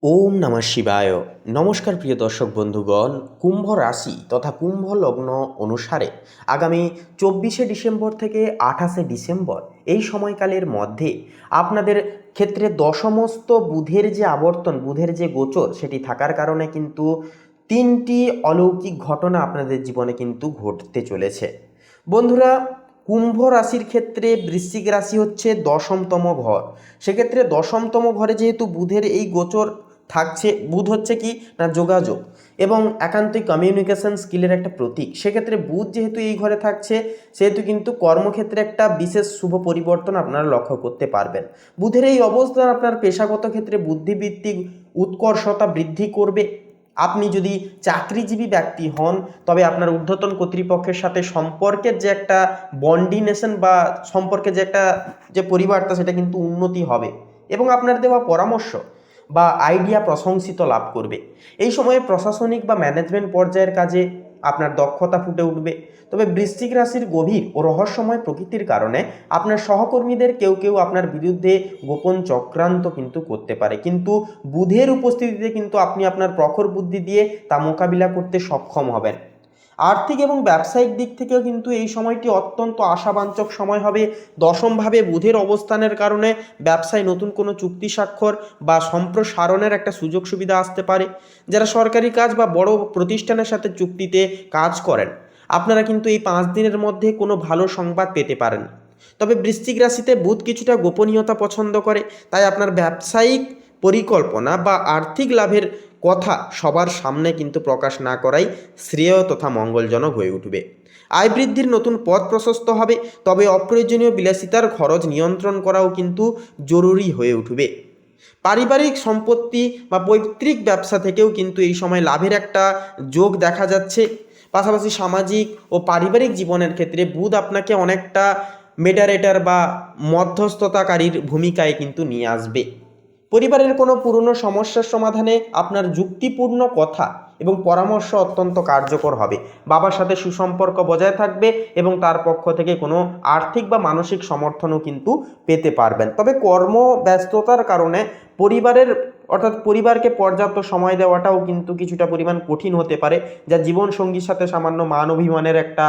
ওম নমঃ শিবায়। নমস্কার প্রিয় দর্শক বন্ধুগণ, কুম্ভ রাশি তথা কুম্ভ লগ্ন অনুসারে আগামী 24শে ডিসেম্বর থেকে 28শে ডিসেম্বর এই সময়কালের মধ্যে আপনাদের ক্ষেত্রে দশমস্ত বুধের যে আবর্তন, বুধের যে গোচর, সেটি থাকার কারণে কিন্তু তিনটি অলৌকিক ঘটনা আপনাদের জীবনে কিন্তু ঘটতে চলেছে। বন্ধুরা, কুম্ভ রাশির ক্ষেত্রে বৃশ্চিক রাশি হচ্ছে দশমতম ঘর। সেক্ষেত্রে দশমতম ঘরে যেহেতু বুধের এই গোচর থাকছে, বুধ হচ্ছে কি না যোগাযোগ এবং একান্তই কমিউনিকেশন স্কিলের একটা প্রতীক। সেক্ষেত্রে বুধ যেহেতু এই ঘরে থাকছে, সেহেতু কিন্তু কর্মক্ষেত্রে একটা বিশেষ শুভ পরিবর্তন আপনারা লক্ষ্য করতে পারবেন। বুধের এই অবস্থান আপনার পেশাগত ক্ষেত্রে বুদ্ধিবৃত্তিক উৎকর্ষতা বৃদ্ধি করবে। আপনি যদি চাকরিজীবী ব্যক্তি হন, তবে আপনার ঊর্ধ্বতন কর্তৃপক্ষের সাথে সম্পর্কের যে একটা বন্ডিনেশন বা সম্পর্কে যে একটা যে পরিবারটা, সেটা কিন্তু উন্নতি হবে এবং আপনার দেওয়া পরামর্শ বা আইডিয়া প্রশংসিত লাভ করবে। এই সময়ে প্রশাসনিক বা ম্যানেজমেন্ট পর্যায়ের কাজে আপনার দক্ষতা ফুটে উঠবে। তবে বৃশ্চিক রাশির গভীর ও রহস্যময় প্রকৃতির কারণে আপনার সহকর্মীদের কেউ কেউ আপনার বিরুদ্ধে গোপন চক্রান্ত কিন্তু করতে পারে, কিন্তু বুধের উপস্থিতিতে কিন্তু আপনি আপনার প্রখর বুদ্ধি দিয়ে তা মোকাবিলা করতে সক্ষম হবেন। আর্থিক এবং ব্যবসায়িক দিক থেকেও কিন্তু এই সময়টি অত্যন্ত আশাবাঞ্চক সময় হবে। দশমভাবে বুধের অবস্থানের কারণে ব্যবসায় নতুন কোনো চুক্তি স্বাক্ষর বা সম্প্রসারণের একটা সুযোগ সুবিধা আসতে পারে। যারা সরকারি কাজ বা বড় প্রতিষ্ঠানের সাথে চুক্তিতে কাজ করেন, আপনারা কিন্তু এই 5 দিনের মধ্যে কোনো ভালো সংবাদ পেতে পারেন। তবে বৃশ্চিক রাশিতে বুধ কিছুটা গোপনীয়তা পছন্দ করে, তাই আপনার ব্যবসায়িক পরিকল্পনা বা আর্থিক লাভের কথা সবার সামনে কিন্তু প্রকাশ না করাই শ্রেয় তথা মঙ্গলজনক হয়ে উঠবে। আয় বৃদ্ধির নতুন পথ প্রশস্ত হবে, তবে অপ্রয়োজনীয় বিলাসিতার খরচ নিয়ন্ত্রণ করাও কিন্তু জরুরি হয়ে উঠবে। পারিবারিক সম্পত্তি বা পৈতৃক ব্যবসা থেকেও কিন্তু এই সময় লাভের একটা যোগ দেখা যাচ্ছে। পাশাপাশি সামাজিক ও পারিবারিক জীবনের ক্ষেত্রে বুধ আপনাকে অনেকটা মেডারেটর বা মধ্যস্থতাকারীর ভূমিকায় কিন্তু নিয়ে আসবে। পরিবারের কোনো পুরনো সমস্যার সমাধানে আপনার যুক্তিপূর্ণ কথা এবং পরামর্শ অত্যন্ত কার্যকর হবে। বাবার সাথে সুসম্পর্ক বজায় থাকবে এবং তার পক্ষ থেকে কোনো আর্থিক বা মানসিক সমর্থনও কিন্তু পেতে পারবেন। তবে কর্মব্যস্ততার কারণে পরিবারের অর্থাৎ পরিবারকে পর্যাপ্ত সময় দেওয়াটাও কিন্তু কিছুটা পরিমাণ কঠিন হতে পারে, যা জীবনসঙ্গীর সাথে সামান্য মান অভিমানের একটা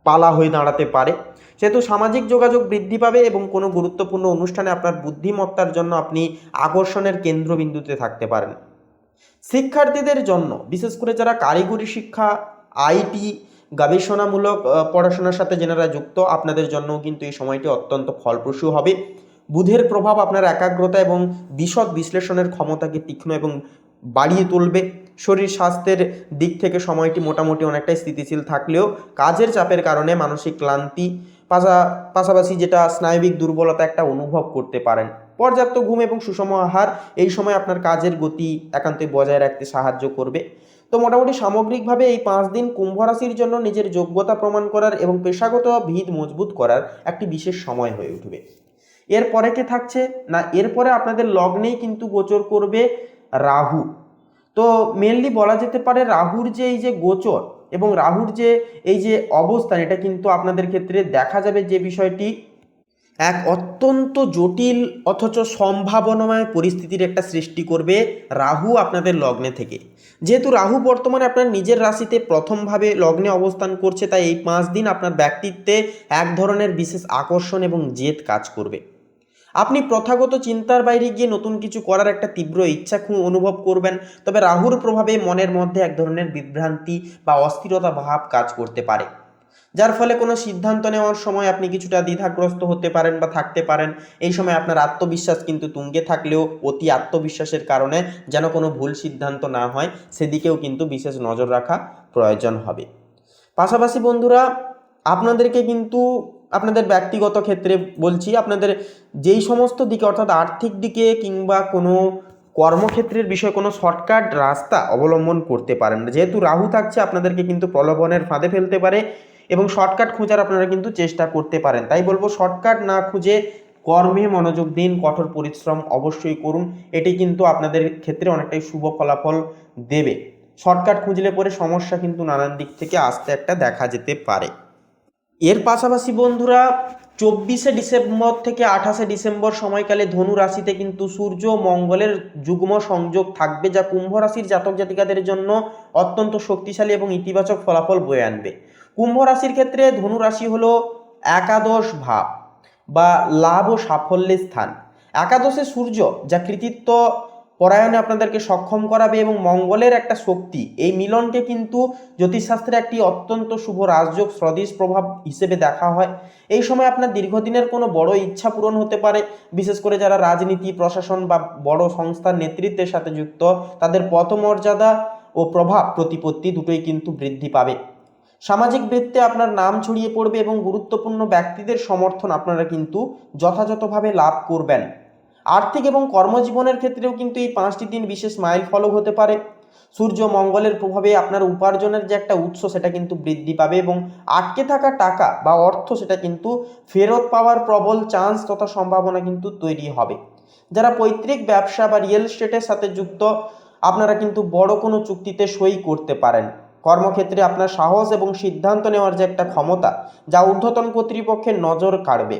পালা হয়ে দাঁড়াতে পারে। সেহেতু সামাজিক যোগাযোগ বৃদ্ধি পাবে এবং কোনো গুরুত্বপূর্ণ অনুষ্ঠানে আপনার বুদ্ধিমত্তার জন্য আপনি আকর্ষণের কেন্দ্রবিন্দুতে থাকতে পারেন। শিক্ষার্থীদের জন্য, বিশেষ করে যারা কারিগরি শিক্ষা, আইটি, গবেষণামূলক পড়াশোনার সাথে যেনারা যুক্ত, আপনাদের জন্যও কিন্তু এই সময়টি অত্যন্ত ফলপ্রসূ হবে। বুধের প্রভাব আপনার একাগ্রতা এবং বিশদ বিশ্লেষণের ক্ষমতাকে তীক্ষ্ণ এবং বাড়িয়ে তুলবে। শরীর স্বাস্থ্যের দিক থেকে সময়টি মোটামুটি অনেকটাই স্থিতিশীল থাকলেও কাজের চাপের কারণে মানসিক ক্লান্তি পাশাপাশি যেটা স্নায়বিক দুর্বলতা একটা অনুভব করতে পারেন। পর্যাপ্ত ঘুম এবং সুষম আহার এই সময় আপনার কাজের গতি একান্তই বজায় রাখতে সাহায্য করবে। তো মোটামুটি সামগ্রিকভাবে এই 5 দিন কুম্ভ রাশির জন্য নিজের যোগ্যতা প্রমাণ করার এবং পেশাগত ভিত মজবুত করার একটি বিশেষ সময় হয়ে উঠবে। এরপরে কে থাকছে না, এরপরে আপনাদের লগ্নেই কিন্তু গোচর করবে রাহু। তো মেনলি বলা যেতে পারে রাহুর যে এই যে গোচর এবং রাহুর যে এই যে অবস্থান, এটা কিন্তু আপনাদের ক্ষেত্রে দেখা যাবে যে বিষয়টি এক অত্যন্ত জটিল অথচ সম্ভাবনাময় পরিস্থিতির একটা সৃষ্টি করবে রাহু আপনাদের লগ্নে থেকে। যেহেতু রাহু বর্তমানে আপনার নিজের রাশিতে প্রথমভাবে লগ্নে অবস্থান করছে, তাই এই 5 দিন আপনার ব্যক্তিত্বে এক ধরনের বিশেষ আকর্ষণ এবং জেদ কাজ করবে। আপনি প্রথাগত চিন্তার বাইরে গিয়ে নতুন কিছু করার একটা তীব্র ইচ্ছা অনুভব করবেন। তবে রাহুর প্রভাবে মনের মধ্যে এক ধরনের বিভ্রান্তি বা অস্থিরতা ভাব কাজ করতে পারে, যার ফলে কোনো সিদ্ধান্ত নেওয়ার সময় আপনি কিছুটা দ্বিধাগ্রস্ত হতে পারেন বা থাকতে পারেন। এই সময় আপনার আত্মবিশ্বাস কিন্তু তুঙ্গে থাকলেও অতি আত্মবিশ্বাসের কারণে যেন কোনো ভুল সিদ্ধান্ত না হয়, সেদিকেও কিন্তু বিশেষ নজর রাখা প্রয়োজন হবে। পাশাপাশি বন্ধুরা, আপনাদেরকে কিন্তু আপনাদের ব্যক্তিগত ক্ষেত্রে বলছি, আপনাদের যেই সমস্ত দিকে অর্থাৎ আর্থিক দিকে কিংবা কোনো কর্মক্ষেত্রের বিষয়ে কোনো শর্টকাট রাস্তা অবলম্বন করতে পারেন। যেহেতু রাহু থাকছে, আপনাদেরকে কিন্তু প্রলোভনের ফাঁদে ফেলতে পারে এবং শর্টকাট খোঁজার আপনারা কিন্তু চেষ্টা করতে পারেন। তাই বলবো, শর্টকাট না খুঁজে কর্মে মনোযোগ দিন, কঠোর পরিশ্রম অবশ্যই করুন। এটি কিন্তু আপনাদের ক্ষেত্রে অনেকটাই শুভ ফলাফল দেবে। শর্টকাট খুঁজলে পরে সমস্যা কিন্তু নানান দিক থেকে আসতে একটা দেখা যেতে পারে। এর পাশাপাশি বন্ধুরা, 24 ডিসেম্বর থেকে 28 ডিসেম্বর সময়কালে ধনু রাশিতে কিন্তু সূর্য ও মঙ্গলের যুগ্ম সংযোগ থাকবে, যা কুম্ভ রাশির জাতক জাতিকাদের জন্য অত্যন্ত শক্তিশালী এবং ইতিবাচক ফলাফল বয়ে আনবে। কুম্ভ রাশির ক্ষেত্রে ধনু রাশি হলো একাদশ ভাব বা লাভ ও সাফল্যের স্থান। একাদশে সূর্য, যা কৃতিত্ব পরায়ণে আপনাদেরকে সক্ষম করাবে, এবং মঙ্গলের একটা শক্তি, এই মিলনকে কিন্তু জ্যোতিষশাস্ত্রে একটি অত্যন্ত শুভ রাজযোগ সদৃশ প্রভাব হিসেবে দেখা হয়। এই সময় আপনার দীর্ঘদিনের কোনো বড় ইচ্ছা পূরণ হতে পারে। বিশেষ করে যারা রাজনীতি, প্রশাসন বা বড় সংস্থার নেতৃত্বের সাথে যুক্ত, তাদের পদমর্যাদা ও প্রভাব প্রতিপত্তি দুটোই কিন্তু বৃদ্ধি পাবে। সামাজিক বৃত্তে আপনার নাম ছড়িয়ে পড়বে এবং গুরুত্বপূর্ণ ব্যক্তিদের সমর্থন আপনারা কিন্তু যথাযথভাবে লাভ করবেন। আর্থিক এবং কর্মজীবনের ক্ষেত্রেও কিন্তু এই 5টি দিন বিশেষ মাইল ফলক হতে পারে। সূর্য মঙ্গলের প্রভাবে আপনার উপার্জনের যে একটা উৎস, সেটা কিন্তু বৃদ্ধি পাবে এবং আটকে থাকা টাকা বা অর্থ, সেটা কিন্তু ফেরত পাওয়ার প্রবল চান্স তথা সম্ভাবনা কিন্তু তৈরি হবে। যারা পৈতৃক ব্যবসা বা রিয়েল এস্টেটের সাথে যুক্ত, আপনারা কিন্তু বড় কোনো চুক্তিতে সই করতে পারেন। কর্মক্ষেত্রে আপনার সাহস এবং সিদ্ধান্ত নেওয়ার যে একটা ক্ষমতা, যা ঊর্ধ্বতন কর্তৃপক্ষের নজর কাড়বে।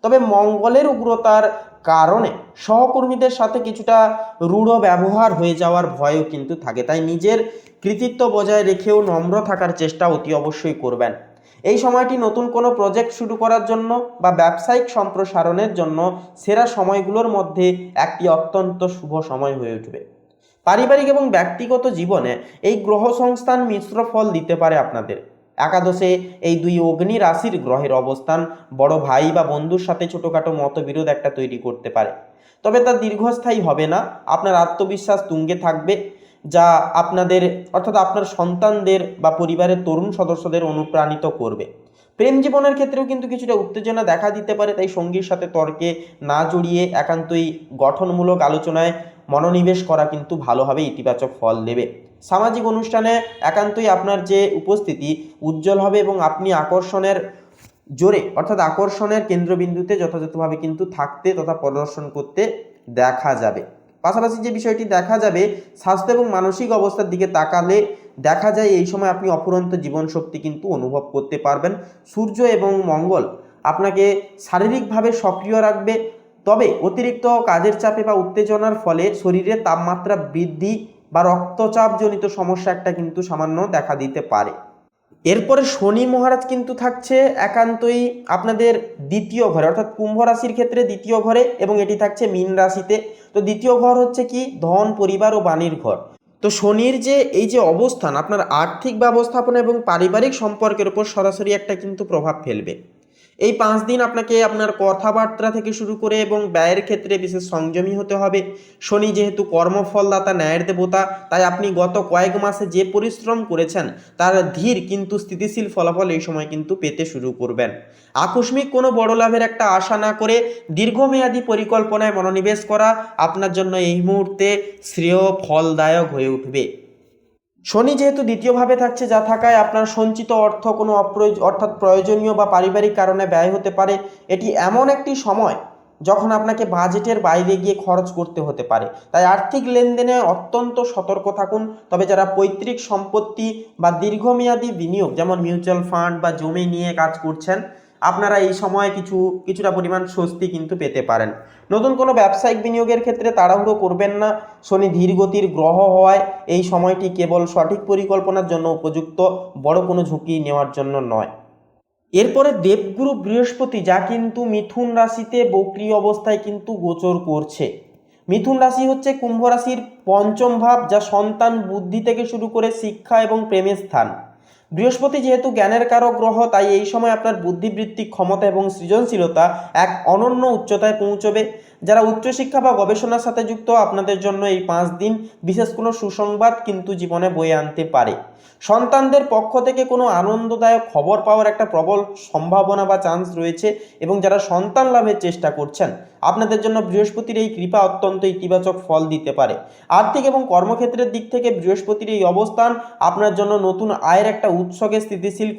তবে মঙ্গলের উগ্রতার কারণে সহকর্মীদের সাথে কিছুটা রূঢ় ব্যবহার হয়ে যাওয়ার ভয়ও কিন্তু থাকে, তাই নিজের কৃতিত্ব বজায় রেখেও নম্র থাকার চেষ্টা অতি অবশ্যই করবেন। এই সময়টি নতুন কোনো প্রজেক্ট শুরু করার জন্য বা ব্যবসায়িক সম্প্রসারণের জন্য সেরা সময়গুলোর মধ্যে একটি অত্যন্ত শুভ সময় হয়ে উঠবে। পারিবারিক এবং ব্যক্তিগত জীবনে এই গ্রহ সংস্থান মিশ্র ফল দিতে পারে আপনাদের। একাদশে এই দুই অগ্নি রাশির গ্রহের অবস্থান বড় ভাই বা বন্ধুর সাথে ছোটোখাটো মতবিরোধ একটা তৈরি করতে পারে, তবে তা দীর্ঘস্থায়ী হবে না। আপনার আত্মবিশ্বাস তুঙ্গে থাকবে, যা আপনাদের অর্থাৎ আপনার সন্তানদের বা পরিবারের তরুণ সদস্যদের অনুপ্রাণিত করবে। প্রেম জীবনের ক্ষেত্রেও কিন্তু কিছুটা উত্তেজনা দেখা দিতে পারে, তাই সঙ্গীর সাথে তর্কে না জড়িয়ে একান্তই গঠনমূলক আলোচনায় মনোনিবেশ করা কিন্তু ভালোভাবে ইতিবাচক ফল দেবে। সামাজিক অনুষ্ঠানে একান্তই আপনার যে উপস্থিতি উজ্জ্বল হবে এবং আপনি আকর্ষণের জোরে অর্থাৎ আকর্ষণের কেন্দ্রবিন্দুতে যথাযথভাবে কিন্তু থাকতে তথা প্রদর্শন করতে দেখা যাবে। পাশাপাশি যে বিষয়টি দেখা যাবে, স্বাস্থ্য এবং মানসিক অবস্থার দিকে তাকালে দেখা যায় এই সময় আপনি অফুরন্ত জীবনশক্তি কিন্তু অনুভব করতে পারবেন। সূর্য এবং মঙ্গল আপনাকে শারীরিকভাবে সক্রিয় রাখবে, তবে অতিরিক্ত কাজের চাপে বা উত্তেজনার ফলে শরীরে তাপমাত্রা বৃদ্ধি বা রক্তচাপজনিত সমস্যা একটা কিন্তু সামান্য দেখা দিতে পারে। এরপরে শনি মহারাজ কিন্তু থাকছে একান্তই আপনাদের দ্বিতীয় ঘরে, অর্থাৎ কুম্ভ রাশির ক্ষেত্রে দ্বিতীয় ঘরে, এবং এটি থাকছে মীন রাশিতে। তো দ্বিতীয় ঘর হচ্ছে কি ধন, পরিবার ও বাণীর ঘর। তো শনির যে এই যে অবস্থান আপনার আর্থিক ব্যবস্থাপনা এবং পারিবারিক সম্পর্কের উপর সরাসরি একটা কিন্তু প্রভাব ফেলবে। এই 5 দিন আপনাকে আপনার কথাবার্তা থেকে শুরু করে এবং ব্যয়ের ক্ষেত্রে বিশেষ সংযমী হতে হবে। শনি যেহেতু কর্মফলদাতা, ন্যায়ের দেবতা, তাই আপনি গত কয়েক মাসে যে পরিশ্রম করেছেন তার ধীর কিন্তু স্থিতিশীল ফলাফল এই সময় কিন্তু পেতে শুরু করবেন। আকস্মিক কোনো বড় লাভের একটা আশা না করে দীর্ঘমেয়াদী পরিকল্পনায় মনোনিবেশ করা আপনার জন্য এই মুহূর্তে শ্রেয় ফলদায়ক হয়ে উঠবে। শনি যেহেতু দ্বিতীয়ভাবে থাকছে, যা থাকায় আপনার সঞ্চিত অর্থ কোনো অর্থাৎ প্রয়োজনীয় বা পারিবারিক কারণে ব্যয় হতে পারে। এটি এমন একটি সময় যখন আপনাকে বাজেটের বাইরে গিয়ে খরচ করতে হতে পারে, তাই আর্থিক লেনদেনে অত্যন্ত সতর্ক থাকুন। তবে যারা পৈতৃক সম্পত্তি বা দীর্ঘমেয়াদী বিনিয়োগ যেমন মিউচুয়াল ফান্ড বা জমি নিয়ে কাজ করছেন, আপনারা এই সময় কিছুটা পরিমাণ স্বস্তি কিন্তু পেতে পারেন। নতুন কোনো ব্যবসায়িক বিনিয়োগের ক্ষেত্রে তাড়াহুড়ো করবেন না। শনি ধীরগতির গ্রহ হওয়ায় এই সময়টি কেবল সঠিক পরিকল্পনার জন্য উপযুক্ত, বড় কোনো ঝুঁকি নেওয়ার জন্য নয়। এরপরে দেবগুরু বৃহস্পতি, যা কিন্তু মিথুন রাশিতে বক্রী অবস্থায় কিন্তু গোচর করছে। মিথুন রাশি হচ্ছে কুম্ভ রাশির পঞ্চম ভাব, যা সন্তান, বুদ্ধি থেকে শুরু করে শিক্ষা এবং প্রেমের স্থান। বৃহস্পতি যেহেতু জ্ঞানের কারক গ্রহ, তাই এই সময় আপনার বুদ্ধিবৃত্তিক ক্ষমতা এবং সৃজনশীলতা এক অনন্য উচ্চতায় পৌঁছবে। যারা উচ্চশিক্ষা বা গবেষণার সাথে যুক্ত, আপনাদের জন্য এই 5 দিন বিশেষ কোনো সুসংবাদ কিন্তু জীবনে বয়ে আনতে পারে। সন্তানদের পক্ষ থেকে কোনো আনন্দদায়ক খবর পাওয়ার একটা প্রবল সম্ভাবনা বা চান্স রয়েছে, এবং যারা সন্তান লাভের চেষ্টা করছেন, আপনাদের জন্য বৃহস্পতির এই কৃপা অত্যন্ত ইতিবাচক ফল দিতে পারে। আর্থিক এবং কর্মক্ষেত্রের দিক থেকে বৃহস্পতির এই অবস্থান আপনার জন্য নতুন আয়ের একটা উৎসকে স্থিতিশীল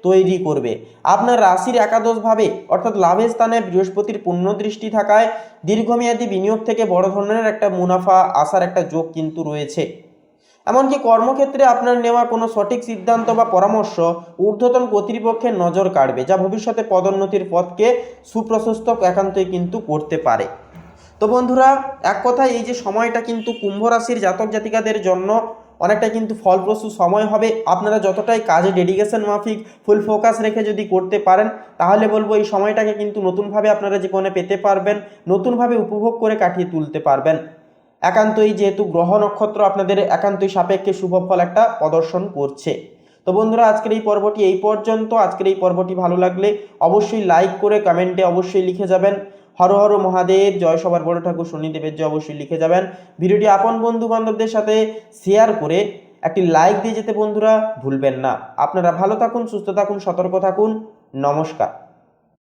তৈরি করবে। আপনার রাশির একাদশভাবে অর্থাৎ লাভের স্থানে বৃহস্পতির পূর্ণ দৃষ্টি থাকায় দীর্ঘমেয়াদী বিনিয়োগ থেকে বড় ধরনের একটা মুনাফা আসার একটা যোগ কিন্তু রয়েছে। এমনকি কর্মক্ষেত্রে আপনার নেওয়া কোনো সঠিক সিদ্ধান্ত বা পরামর্শ ঊর্ধ্বতন কর্তৃপক্ষের নজর কাড়বে, যা ভবিষ্যতে পদোন্নতির পথকে সুপ্রশস্ত একান্তই কিন্তু করতে পারে। তো বন্ধুরা, এক কথায় এই যে সময়টা কিন্তু কুম্ভ রাশির জাতক জাতিকাদের জন্য অনেকটা কিন্তু ফলপ্রসূ সময় হবে। আপনারা যতটাই কাজে ডেডিকেশন মাফিক ফুল ফোকাস রেখে যদি করতে পারেন, তাহলে বলবো এই সময়টাকে কিন্তু নতুনভাবে আপনারা জীবনে পেতে পারবেন, নতুনভাবে উপভোগ করে কাটিয়ে তুলতে পারবেন। একান্তই যেহেতু গ্রহ নক্ষত্র আপনাদের একান্তই সাপেক্ষে শুভ ফল একটা প্রদর্শন করছে। তো বন্ধুরা, আজকের এই পর্বটি এই পর্যন্ত। আজকের এই পর্বটি ভালো লাগলে অবশ্যই লাইক করে কমেন্টে অবশ্যই লিখে যাবেন হর হর মহাদেব, জয় সবার বড় ঠাকুর শনিদেবের জয় অবশ্যই লিখে যাবেন। ভিডিওটি আপন বন্ধু বান্ধবদের সাথে শেয়ার করে একটি লাইক দিয়ে যেতে বন্ধুরা ভুলবেন না। আপনারা ভালো থাকুন, সুস্থ থাকুন, সতর্ক থাকুন। নমস্কার।